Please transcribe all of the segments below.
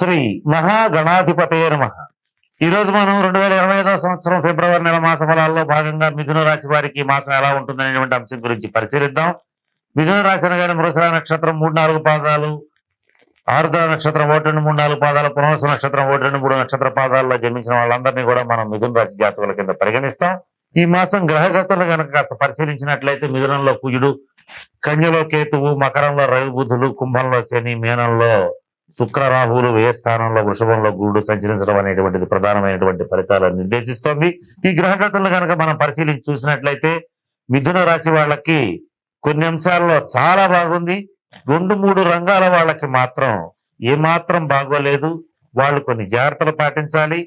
శ్రీ మహాగణాధిపతయ నమః. ఈరోజు మనం 2025వ సంవత్సరం ఫిబ్రవరి నెల మాస ఫలాల్లో భాగంగా మిథున రాశి వారికి మాసం ఎలా ఉంటుందనేటువంటి అంశం గురించి పరిశీలిద్దాం. మిథున రాశి అనగానే మృగశిర నక్షత్రం 3-4 పాదాలు, ఆరుద్ర నక్షత్రం 1-2-3-4 పాదాలు, పునర్వసు నక్షత్రం 1-2-3 నక్షత్ర పాదాల్లో జన్మించిన వాళ్ళందరినీ కూడా మనం మిథున రాశి జాతకుల కింద పరిగణిస్తాం. ఈ మాసం గ్రహగతులు కనుక కాస్త పరిశీలించినట్లయితే మిథునంలో కుజుడు, కన్యలో కేతువు, మకరంలో రవి బుధులు, కుంభంలో శని, మీనంలో శుక్ర రాహువులు, వ్యయ స్థానంలో వృషభంలో గురుడు సంచరించడం అనేటువంటిది ప్రధానమైనటువంటి ఫలితాలను నిర్దేశిస్తోంది. ఈ గ్రహగతులను కనుక మనం పరిశీలించి చూసినట్లయితే మిథున రాశి వాళ్ళకి కొన్ని అంశాల్లో చాలా బాగుంది. 2-3 రంగాల వాళ్ళకి మాత్రం ఏమాత్రం బాగోలేదు. వాళ్ళు కొన్ని జాగ్రత్తలు పాటించాలి.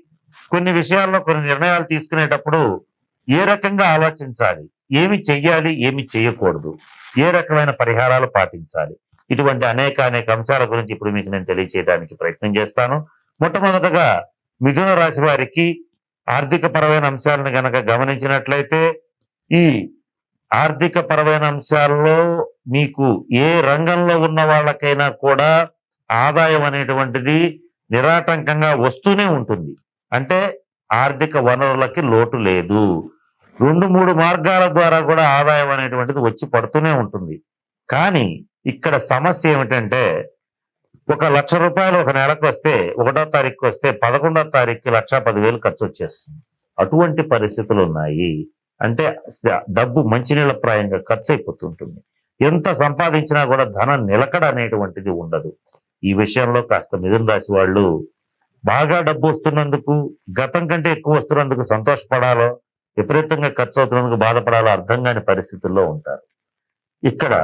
కొన్ని విషయాల్లో కొన్ని నిర్ణయాలు తీసుకునేటప్పుడు ఏ రకంగా ఆలోచించాలి, ఏమి చెయ్యాలి, ఏమి చేయకూడదు, ఏ రకమైన పరిహారాలు పాటించాలి, ఇటువంటి అనేక అంశాల గురించి ఇప్పుడు మీకు నేను తెలియచేయడానికి ప్రయత్నం చేస్తాను. మొట్టమొదటగా మిథున రాశి వారికి ఆర్థిక పరమైన అంశాలను గనక గమనించినట్లయితే ఈ ఆర్థిక పరమైన అంశాల్లో మీకు ఏ రంగంలో ఉన్న వాళ్ళకైనా కూడా ఆదాయం అనేటువంటిది నిరాటంకంగా వస్తూనే ఉంటుంది. అంటే ఆర్థిక వనరులకి లోటు లేదు. 2-3 మార్గాల ద్వారా కూడా ఆదాయం అనేటువంటిది వచ్చి పడుతూనే ఉంటుంది. కానీ ఇక్కడ సమస్య ఏమిటంటే 1,00,000 రూపాయలు ఒక నెలకు వస్తే 1వ తారీఖు వస్తే 11వ తారీఖుకి 1,10,000 ఖర్చు వచ్చేస్తుంది. అటువంటి పరిస్థితులు ఉన్నాయి. అంటే డబ్బు మంచినీళ్ళ ప్రాయంగా ఖర్చు అయిపోతుంటుంది. ఎంత సంపాదించినా కూడా ధనం నిలకడ అనేటువంటిది ఉండదు. ఈ విషయంలో కాస్త మిథున రాశి వాళ్ళు బాగా డబ్బు వస్తున్నందుకు, గతం కంటే ఎక్కువ వస్తున్నందుకు సంతోషపడాలో, విపరీతంగా ఖర్చు అవుతున్నందుకు బాధపడాలో అర్థం కాని పరిస్థితుల్లో ఉంటారు. ఇక్కడ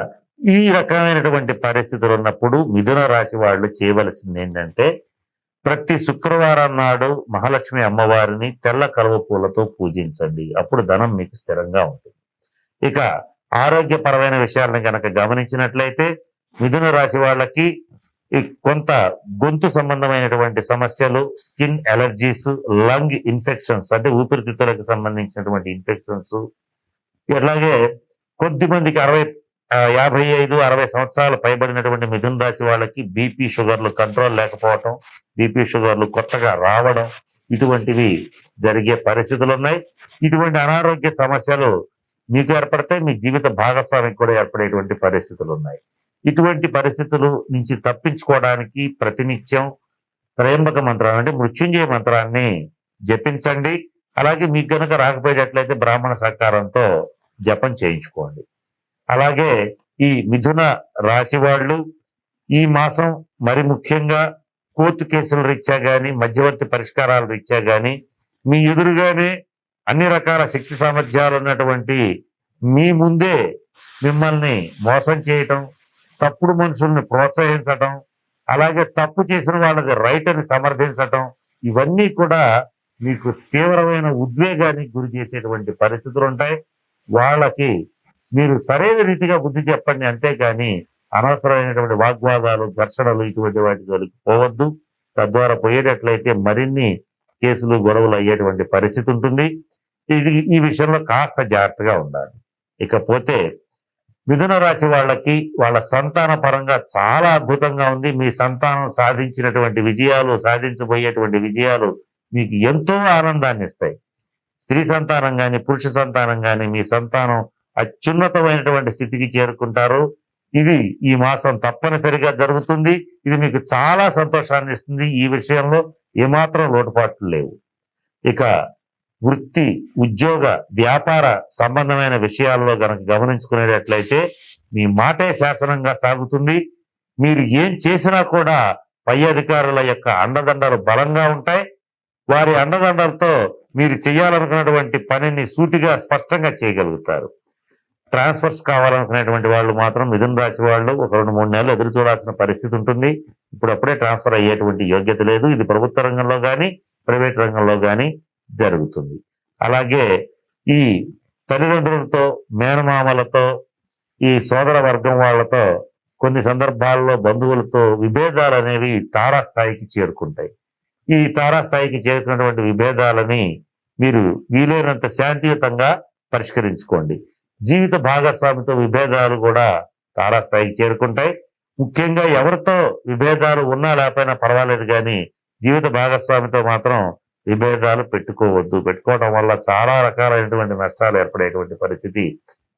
ఈ రకమైనటువంటి పరిస్థితులు ఉన్నప్పుడు మిథున రాశి వాళ్ళు చేయవలసింది ఏంటంటే ప్రతి శుక్రవారం నాడు మహాలక్ష్మి అమ్మవారిని తెల్ల కలువ పూలతో పూజించండి. అప్పుడు ధనం మీకు స్థిరంగా ఉంటుంది. ఇక ఆరోగ్యపరమైన విషయాలను కనుక గమనించినట్లయితే మిథున రాశి వాళ్ళకి కొంత గొంతు సంబంధమైనటువంటి సమస్యలు, స్కిన్ అలర్జీస్, లంగ్ ఇన్ఫెక్షన్స్ అంటే ఊపిరితిత్తులకు సంబంధించినటువంటి ఇన్ఫెక్షన్స్, అలాగే కొద్ది మందికి 55-60 సంవత్సరాలు పైబడినటువంటి మిథున రాశి వాళ్ళకి బీపీ షుగర్లు కంట్రోల్ లేకపోవటం, బీపీ షుగర్లు కొత్తగా రావడం, ఇటువంటివి జరిగే పరిస్థితులు ఉన్నాయి. ఇటువంటి అనారోగ్య సమస్యలు మీకు ఏర్పడతాయి, మీ జీవిత భాగస్వామికి కూడా ఏర్పడేటువంటి పరిస్థితులు ఉన్నాయి. ఇటువంటి పరిస్థితులు నుంచి తప్పించుకోవడానికి ప్రతినిత్యం త్రయంబక మంత్రాన్ని అంటే మృత్యుంజయ మంత్రాన్ని జపించండి. అలాగే మీకు కనుక రాకపోయేటట్లయితే బ్రాహ్మణ సహకారంతో జపం చేయించుకోండి. అలాగే ఈ మిథున రాశి వాళ్ళు ఈ మాసం మరి ముఖ్యంగా కోర్టు కేసుల రీత్యా కానీ, మధ్యవర్తి పరిష్కారాల రీత్యా కానీ, మీ ఎదురుగానే అన్ని రకాల శక్తి సామర్థ్యాలు ఉన్నటువంటి మీ ముందే మిమ్మల్ని మోసం చేయటం, తప్పుడు మనుషుల్ని ప్రోత్సహించటం, అలాగే తప్పు చేసిన వాళ్ళకి రైట్ అని సమర్థించటం, ఇవన్నీ కూడా మీకు తీవ్రమైన ఉద్వేగానికి గురి చేసేటువంటి పరిస్థితులు ఉంటాయి. వాళ్ళకి మీరు సరైన రీతిగా బుద్ధి చెప్పండి, అంతేగాని అనవసరమైనటువంటి వాగ్వాదాలు, ఘర్షణలు ఇటువంటి వాటి జోలికి పోవద్దు. తద్వారా పోయేటట్లయితే మరిన్ని కేసులు, గొడవలు అయ్యేటువంటి పరిస్థితి ఉంటుంది. ఈ విషయంలో కాస్త జాగ్రత్తగా ఉండాలి. ఇకపోతే మిథున రాశి వాళ్ళకి వాళ్ళ సంతాన పరంగా చాలా అద్భుతంగా ఉంది. మీ సంతానం సాధించినటువంటి విజయాలు, సాధించబోయేటువంటి విజయాలు మీకు ఎంతో ఆనందాన్ని ఇస్తాయి. స్త్రీ సంతానం కానీ, పురుష సంతానం కానీ మీ సంతానం అత్యున్నతమైనటువంటి స్థితికి చేరుకుంటారు. ఇది ఈ మాసం తప్పనిసరిగా జరుగుతుంది. ఇది మీకు చాలా సంతోషాన్ని ఇస్తుంది. ఈ విషయంలో ఏమాత్రం లోటుపాట్లు లేవు. ఇక వృత్తి, ఉద్యోగ, వ్యాపార సంబంధమైన విషయాల్లో గనక గమనించుకునేటట్లయితే మీ మాటే శాసనంగా సాగుతుంది. మీరు ఏం చేసినా కూడా పై అధికారుల యొక్క అండదండలు బలంగా ఉంటాయి. వారి అండదండలతో మీరు చేయాలనుకున్నటువంటి పనిని సూటిగా, స్పష్టంగా చేయగలుగుతారు. ట్రాన్స్ఫర్స్ కావాలనుకునేటువంటి వాళ్ళు మాత్రం మిథున రాశి వాళ్ళు ఒక 2-3 నెలలు ఎదురు చూడాల్సిన పరిస్థితి ఉంటుంది. ఇప్పుడప్పుడే ట్రాన్స్ఫర్ అయ్యేటువంటి యోగ్యత లేదు. ఇది ప్రభుత్వ రంగంలో కానీ, ప్రైవేట్ రంగంలో కానీ జరుగుతుంది. అలాగే ఈ తల్లిదండ్రులతో, మేనమామలతో, ఈ సోదర వర్గం వాళ్ళతో, కొన్ని సందర్భాల్లో బంధువులతో విభేదాలు అనేవి తారాస్థాయికి చేరుకుంటాయి. ఈ తారాస్థాయికి చేరుకున్నటువంటి విభేదాలని మీరు వీలైనంత శాంతియుతంగా పరిష్కరించుకోండి. జీవిత భాగస్వామితో విభేదాలు కూడా తారాస్థాయికి చేరుకుంటాయి. ముఖ్యంగా ఎవరితో విభేదాలు ఉన్నా లేకపోయినా పర్వాలేదు, కానీ జీవిత భాగస్వామితో మాత్రం విభేదాలు పెట్టుకోవద్దు. పెట్టుకోవడం వల్ల చాలా రకాలైనటువంటి నష్టాలు ఏర్పడేటువంటి పరిస్థితి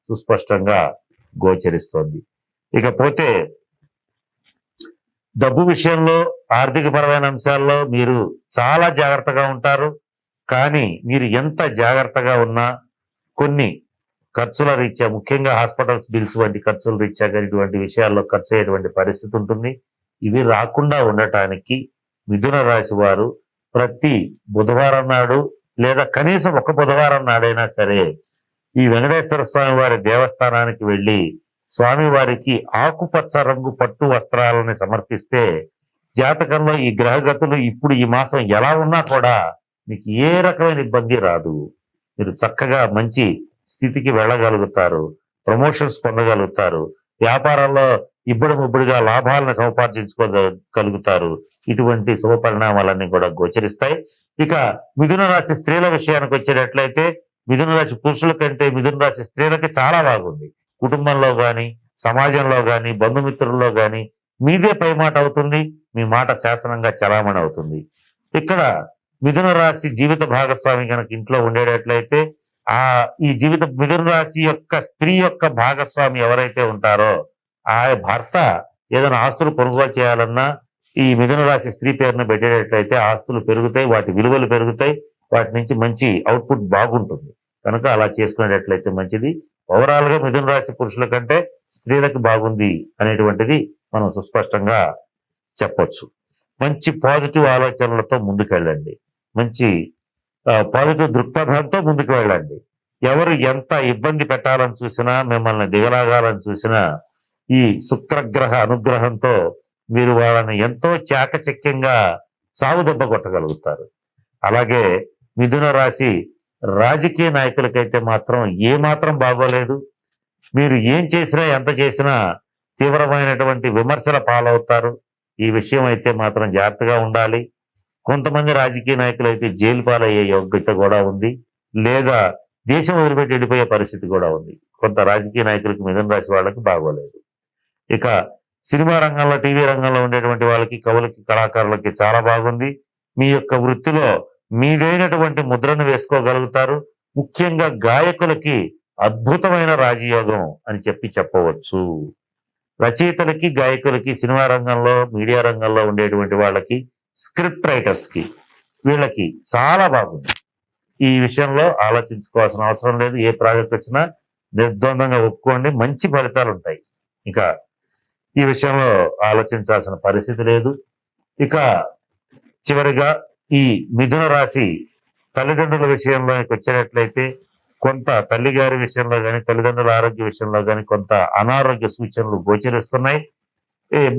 సుస్పష్టంగా గోచరిస్తోంది. ఇకపోతే డబ్బు విషయంలో, ఆర్థిక పరమైన అంశాల్లో మీరు చాలా జాగ్రత్తగా ఉంటారు. కానీ మీరు ఎంత జాగ్రత్తగా ఉన్నా కొన్ని ఖర్చుల రీత్యా, ముఖ్యంగా హాస్పిటల్స్ బిల్స్ వంటి ఖర్చుల రీత్యా కానీ ఇటువంటి విషయాల్లో ఖర్చు అయ్యేటువంటి పరిస్థితి ఉంటుంది. ఇవి రాకుండా ఉండటానికి మిథున రాశి వారు ప్రతి బుధవారం నాడు లేదా కనీసం ఒక బుధవారం నాడైనా సరే ఈ వెంకటేశ్వర స్వామి వారి దేవస్థానానికి వెళ్ళి స్వామివారికి ఆకుపచ్చ రంగు పట్టు వస్త్రాలని సమర్పిస్తే జాతకంలో ఈ గ్రహగతులు ఇప్పుడు ఈ మాసం ఎలా ఉన్నా కూడా మీకు ఏ రకమైన ఇబ్బంది రాదు. మీరు చక్కగా మంచి స్థితికి వెళ్ళగలుగుతారు, ప్రమోషన్స్ పొందగలుగుతారు, వ్యాపారంలో ఇబ్బడిముబ్బడిగా లాభాలను సంపాదించుకోగలుగుతారు. ఇటువంటి శుభ పరిణామాలన్నీ కూడా గోచరిస్తాయి. ఇక మిథున రాశి స్త్రీల విషయానికి వచ్చేటట్లయితే మిథున రాశి పురుషుల కంటే మిథున రాశి స్త్రీలకి చాలా బాగుంది. కుటుంబంలో గాని, సమాజంలో గాని, బంధుమిత్రుల్లో గాని మీదే పైమాట అవుతుంది. మీ మాట శాసనంగా చలామణి అవుతుంది. ఇక్కడ మిథున రాశి జీవిత భాగస్వామి కనుక ఇంట్లో ఉండేటట్లయితే ఈ మిథున రాశి యొక్క స్త్రీ యొక్క భాగస్వామి ఎవరైతే ఉంటారో ఆ భర్త ఏదైనా ఆస్తులు కొనుగోలు చేయాలన్నా ఈ మిథున రాశి స్త్రీ పేరును పెట్టేటట్లయితే ఆస్తులు పెరుగుతాయి, వాటి విలువలు పెరుగుతాయి, వాటి నుంచి మంచి అవుట్పుట్ బాగుంటుంది. కనుక అలా చేసుకునేటట్లయితే మంచిది. ఓవరాల్ గా మిథున రాశి పురుషుల కంటే స్త్రీలకు బాగుంది అనేటువంటిది మనం సుస్పష్టంగా చెప్పొచ్చు. మంచి పాజిటివ్ ఆలోచనలతో ముందుకెళ్ళండి, మంచి పాజిటివ్ దృక్పథంతో ముందుకు వెళ్ళండి. ఎవరు ఎంత ఇబ్బంది పెట్టాలని చూసినా, మిమ్మల్ని దిగలాగాలని చూసినా ఈ శుక్రగ్రహ అనుగ్రహంతో మీరు వాళ్ళని ఎంతో చాకచక్యంగా సాగు దెబ్బ కొట్టగలుగుతారు. అలాగే మిథున రాశి రాజకీయ నాయకులకైతే మాత్రం ఏమాత్రం బాగోలేదు. మీరు ఏం చేసినా ఎంత చేసినా తీవ్రమైనటువంటి విమర్శల పాలవుతారు. ఈ విషయం అయితే మాత్రం జాగ్రత్తగా ఉండాలి. కొంతమంది రాజకీయ నాయకులు అయితే జైలు పాలయ్యే యోగ్యత కూడా ఉంది, లేదా దేశం వదిలిపెట్టి వెళ్ళిపోయే పరిస్థితి కూడా ఉంది. కొంత రాజకీయ నాయకులకి మిథున రాశి వాళ్ళకి బాగోలేదు. ఇక సినిమా రంగంలో, టీవీ రంగంలో ఉండేటువంటి వాళ్ళకి, కవులకి, కళాకారులకి చాలా బాగుంది. మీ యొక్క వృత్తిలో మీదైనటువంటి ముద్రను వేసుకోగలుగుతారు. ముఖ్యంగా గాయకులకి అద్భుతమైన రాజయోగం అని చెప్పవచ్చు. రచయితలకి, గాయకులకి, సినిమా రంగంలో, మీడియా రంగంలో ఉండేటువంటి వాళ్ళకి, స్క్రిప్ట్ రైటర్స్ కి, వీళ్ళకి చాలా బాగుంది. ఈ విషయంలో ఆలోచించుకోవాల్సిన అవసరం లేదు. ఏ ప్రాజెక్ట్ వచ్చినా నిర్ద్వందంగా ఒప్పుకోండి, మంచి ఫలితాలు ఉంటాయి. ఇక ఈ విషయంలో ఆలోచించాల్సిన పరిస్థితి లేదు. ఇక చివరిగా ఈ మిథున రాశి తల్లిదండ్రుల విషయంలోకి వచ్చేటట్లయితే కొంత తల్లిగారి విషయంలో కానీ, తల్లిదండ్రుల ఆరోగ్య విషయంలో కానీ కొంత అనారోగ్య సూచనలు గోచరిస్తున్నాయి.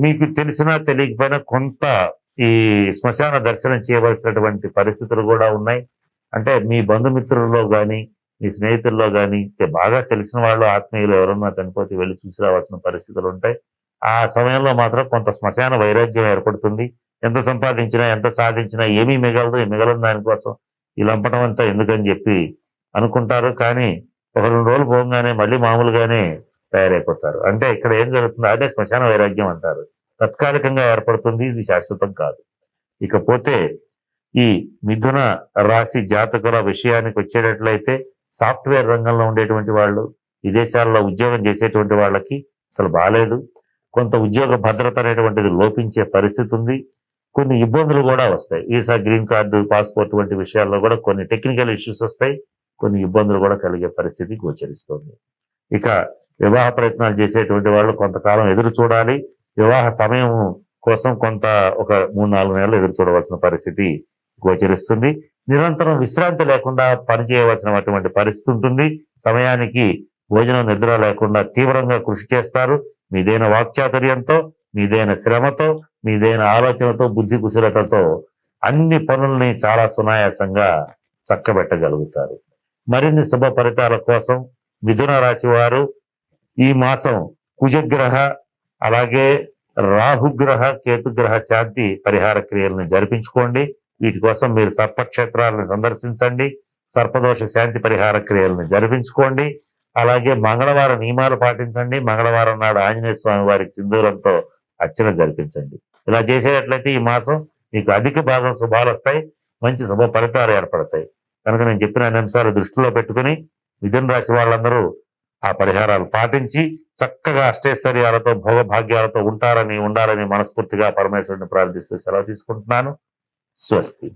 మీకు తెలిసినా తెలియకపోయినా కొంత ఈ శ్మశాన దర్శనం చేయవలసినటువంటి పరిస్థితులు కూడా ఉన్నాయి. అంటే మీ బంధుమిత్రుల్లో కానీ, మీ స్నేహితుల్లో కానీ బాగా తెలిసిన వాళ్ళు, ఆత్మీయులు ఎవరన్నా చనిపోతే వెళ్ళి చూసి రావాల్సిన పరిస్థితులు ఉంటాయి. ఆ సమయంలో మాత్రం కొంత శ్మశాన వైరాగ్యం ఏర్పడుతుంది. ఎంత సంపాదించినా, ఎంత సాధించినా ఏమీ మిగలదు. మిగలని దానికోసం ఈ లంపటం అంతా ఎందుకని చెప్పి అనుకుంటారు. కానీ ఒక 2 రోజులు పోగానే మళ్ళీ మామూలుగానే తయారైపోతారు. అంటే ఇక్కడ ఏం జరుగుతుందో అదే శ్మశాన వైరాగ్యం అంటారు. తాత్కాలికంగా ఏర్పడుతుంది, ఇది శాశ్వతం కాదు. ఇకపోతే ఈ మిథున రాశి జాతకుల విషయానికి వచ్చేటట్లయితే సాఫ్ట్వేర్ రంగంలో ఉండేటువంటి వాళ్ళు, విదేశాల్లో ఉద్యోగం చేసేటువంటి వాళ్ళకి అసలు బాగాలేదు. కొంత ఉద్యోగ భద్రత అనేటువంటిది లోపించే పరిస్థితి ఉంది. కొన్ని ఇబ్బందులు కూడా వస్తాయి. వీసా, గ్రీన్ కార్డు, పాస్పోర్ట్ వంటి విషయాల్లో కూడా కొన్ని టెక్నికల్ ఇష్యూస్ వస్తాయి. కొన్ని ఇబ్బందులు కూడా కలిగే పరిస్థితి గోచరిస్తుంది. ఇక వివాహ ప్రయత్నాలు చేసేటువంటి వాళ్ళు కొంతకాలం ఎదురు చూడాలి. వివాహ సమయం కోసం కొంత ఒక 3-4 నెలలు ఎదురు చూడవలసిన పరిస్థితి గోచరిస్తుంది. నిరంతరం విశ్రాంతి లేకుండా పనిచేయవలసినటువంటి పరిస్థితి ఉంటుంది. సమయానికి భోజనం, నిద్ర లేకుండా తీవ్రంగా కృషి చేస్తారు. మీదైన వాక్చాతుర్యంతో, మీదైన శ్రమతో, మీదైన ఆలోచనతో, బుద్ధి కుశలతతో అన్ని పనుల్ని చాలా సునాయాసంగా చక్కబెట్టగలుగుతారు. మరిన్ని శుభ ఫలితాల కోసం మిథున రాశి వారు ఈ మాసం కుజగ్రహ, అలాగే రాహుగ్రహ, కేతుగ్రహ శాంతి పరిహార క్రియలను జరిపించుకోండి. వీటి కోసం మీరు సర్పక్షేత్రాలను సందర్శించండి. సర్పదోష శాంతి పరిహార క్రియలను జరిపించుకోండి. అలాగే మంగళవారం నియమాలు పాటించండి. మంగళవారం నాడు ఆంజనేయ స్వామి వారికి సింధూరంతో అర్చన జరిపించండి. ఇలా చేసేటట్లయితే ఈ మాసం మీకు అధిక భాగం శుభాలు వస్తాయి, మంచి శుభ ఫలితాలు ఏర్పడతాయి. కనుక నేను చెప్పిన అన్ని అంశాలు దృష్టిలో పెట్టుకుని మిథున రాశి వాళ్ళందరూ ఆ పరిహారాలు పాటించి చక్కగా అష్టైశ్వర్యాలతో భోగభాగ్యాలతో ఉండాలని మనస్ఫూర్తిగా పరమేశ్వరుని ప్రార్థిస్తూ సెలవు తీసుకుంటున్నాను. స్వస్తి.